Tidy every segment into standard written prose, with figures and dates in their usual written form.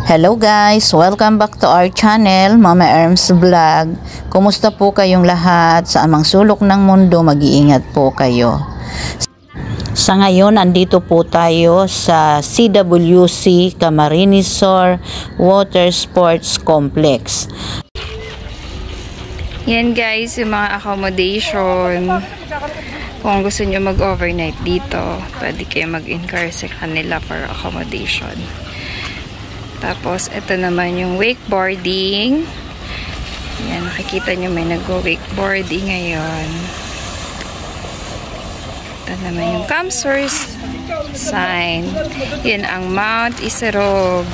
Hello guys! Welcome back to our channel, Mama Erms Vlog. Kumusta po kayong lahat? Sa amang sulok ng mundo, mag-iingat po kayo. Sa ngayon, andito po tayo sa CWC Camarines Sur Water Sports Complex. Yan guys, yung mga accommodation. Kung gusto nyo mag-overnight dito, pwede kayo mag-inquire sa kanila for accommodation. Tapos, ito naman yung wakeboarding. Yan, nakikita nyo may nag-wakeboarding ngayon. Ito naman yung Camsource sign. Yan ang Mount Iserog.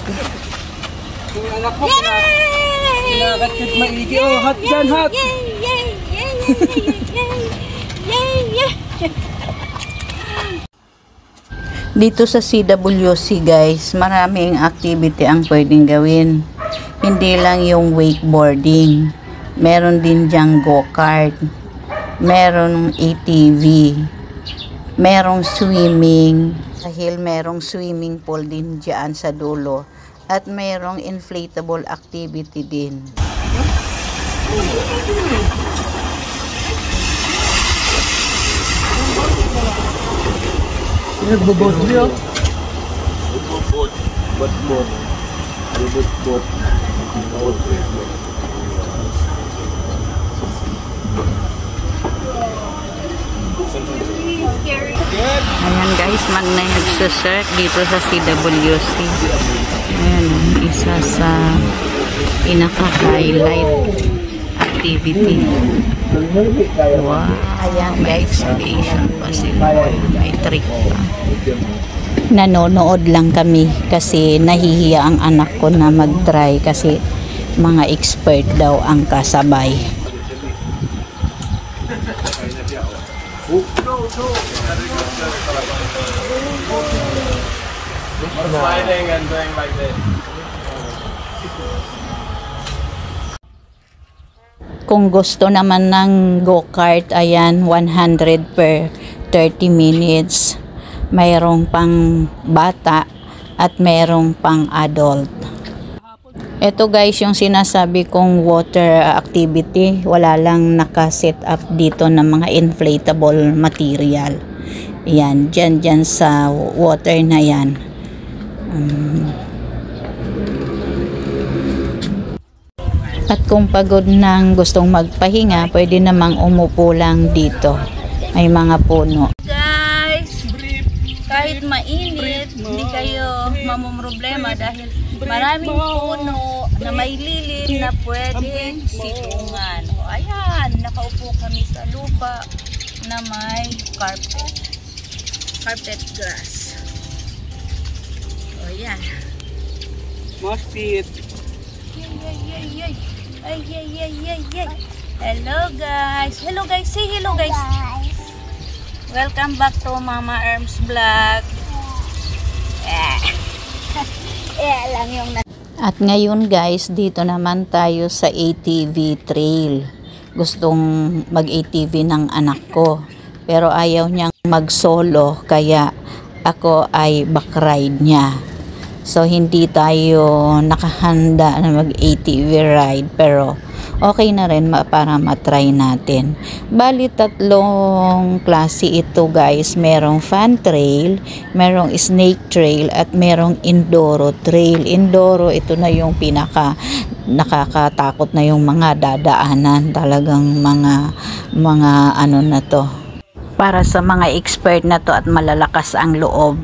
Dito sa CWC guys, maraming activity ang pwedeng gawin. Hindi lang yung wakeboarding. Meron din dyang go-kart. Meron ATV. Merong swimming. Dahil merong swimming pool din dyan sa dulo. At merong inflatable activity din. Nagbobot niyo? Bot. Ayan guys, magnay nagsusert dito sa CWC. Ayan, isa sa pinaka-highlight activity. Wow. Ayan guys, aviation facility. May trick pa. Nanonood lang kami kasi nahihiya ang anak ko na mag-try kasi mga expert daw ang kasabay. Sliding and doing like this. Kung gusto naman ng go-kart, ayan, 100 per 30 minutes. Mayroong pang bata at mayroong pang adult. Ito guys, yung sinasabi kong water activity, wala lang naka-set up dito ng mga inflatable material. Yan, dyan sa water na yan. At kung pagod nang gustong magpahinga, pwede namang umupo lang dito. May mga puno. Guys, kahit mainit, hindi kayo mamumroblema dahil maraming puno na may lilim na pwedeng situngan. O ayan, nakaupo kami sa lupa na may carpet grass. O yan. Moshpit. Yay. Hello guys. Say hello guys. Welcome back to Mama Erms Vlog. At ngayon guys, dito naman tayo sa ATV trail. Gustong mag-ATV ng anak ko. Pero ayaw niyang mag-solo kaya ako ay backride niya. So, hindi tayo nakahanda na mag-ATV ride. Pero, okay na rin para matry natin. Bali, 3 klase ito guys. Merong fun trail, merong snake trail, at merong enduro trail. Enduro, ito na yung nakakatakot na yung mga dadaanan. Talagang mga ano na to. Para sa mga expert na to at malalakas ang loob.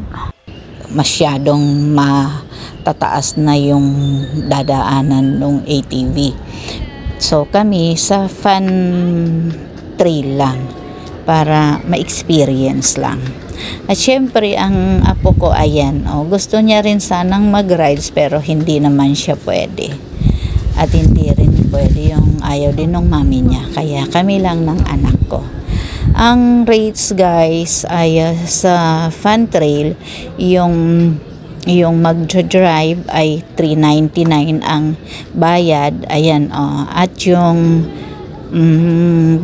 Masyadong matataas na yung dadaanan ng ATV. So kami sa fun trail lang para ma-experience lang. At syempre ang apo ko ayan, gusto niya rin sanang mag-rides pero hindi naman siya pwede. At hindi rin pwede yung ayaw din ng mami niya. Kaya kami lang ng anak ko. Ang rates guys ay sa fun trail, yung mag-drive ay 399 ang bayad. Ayan, at yung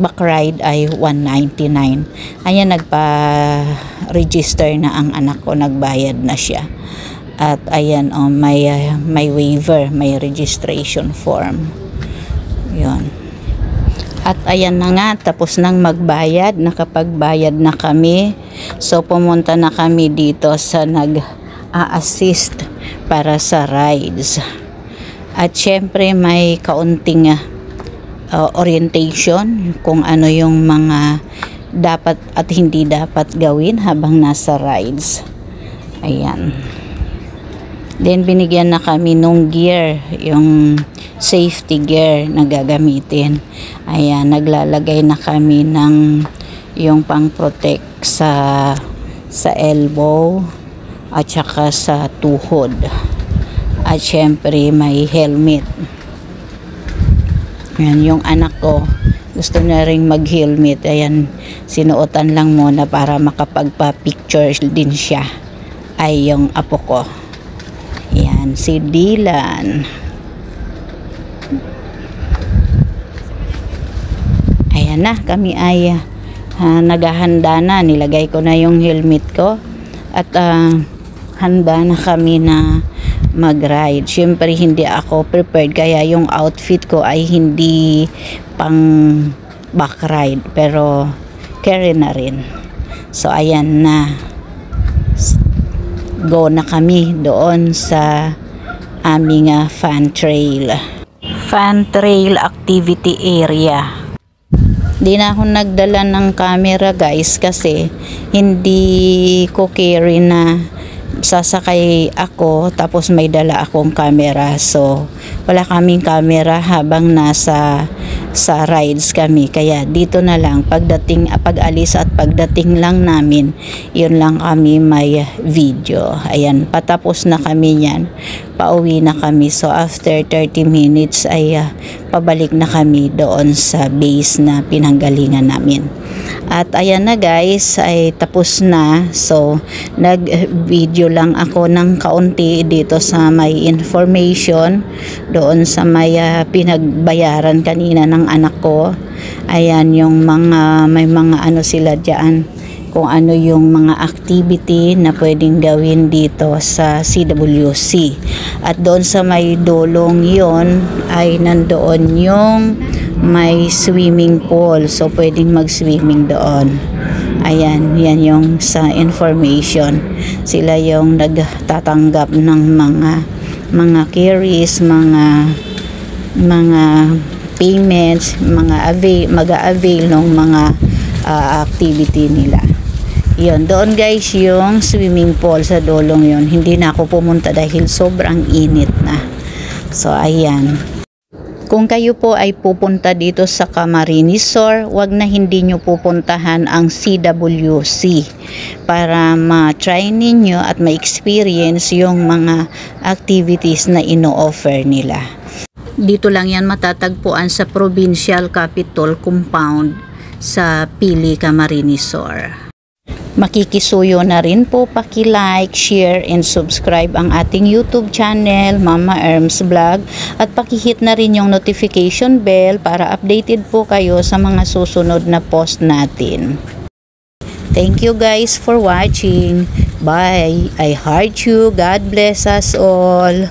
back ride ay 199. Ayan, nagpa-register na ang anak ko, nagbayad na siya. At ayan, may waiver, may registration form. Yun. At ayan na nga, tapos nang magbayad, nakapagbayad na kami. So pumunta na kami dito sa nag-assist para sa rides. At syempre may kaunting orientation kung ano yung mga dapat at hindi dapat gawin habang nasa rides. Ayan. Then binigyan na kami nung gear, yung safety gear na gagamitin. Ayan, naglalagay na kami ng yung pang-protect sa elbow at saka sa tuhod. At syempre may helmet. Ayan, yung anak ko gusto na ring mag-helmet. Ayan, sinuotan lang muna para makapagpa-picture din siya. Ay yung apo ko. Ayan, si Dylan. Ayan na, kami ay naghahanda na. Nilagay ko na yung helmet ko. At handa na kami na mag-ride. Siyempre, hindi ako prepared. Kaya yung outfit ko ay hindi pang back ride. Pero, carry na rin. So, ayan na. Go na kami doon sa aming fan trail. Fan trail activity area. Di na ako nagdala ng camera guys kasi hindi ko carry na sasakay ako tapos may dala akong camera. So wala kaming camera habang nasa rides kami, kaya dito na lang pag-alis at pagdating lang namin, yun lang kami may video. Ayan, patapos na kami yan, pauwi na kami. So after 30 minutes ay pabalik na kami doon sa base na pinanggalingan namin. At ayan na guys, ay tapos na. So nag-video lang ako ng kaunti dito sa may information doon sa may pinagbayaran kanina ng anak ko. Ayan yung may mga ano sila dyan, kung ano yung mga activity na pwedeng gawin dito sa CWC. At doon sa may dolong yon ay nandoon yung may swimming pool, so pwedeng mag-swimming doon. Ayan, yan yung sa information. Sila yung nagtatanggap ng mga carries, mga payments, mag-avail ng mga activity nila. Yun, doon guys yung swimming pool sa dolong yon. Hindi na ako pumunta dahil sobrang init na. So ayan. Kung kayo po ay pupunta dito sa Camarines Sur, wag na hindi nyo pupuntahan ang CWC para ma-try ninyo at ma-experience yung mga activities na ino-offer nila. Dito lang yan matatagpuan sa Provincial Capitol Compound sa Pili, Camarines Sur. Makikisuyo na rin po, paki-like, share, and subscribe ang ating YouTube channel, Mama Erms Vlog, at paki-hit na rin yung notification bell para updated po kayo sa mga susunod na post natin. Thank you guys for watching. Bye. I heart you. God bless us all.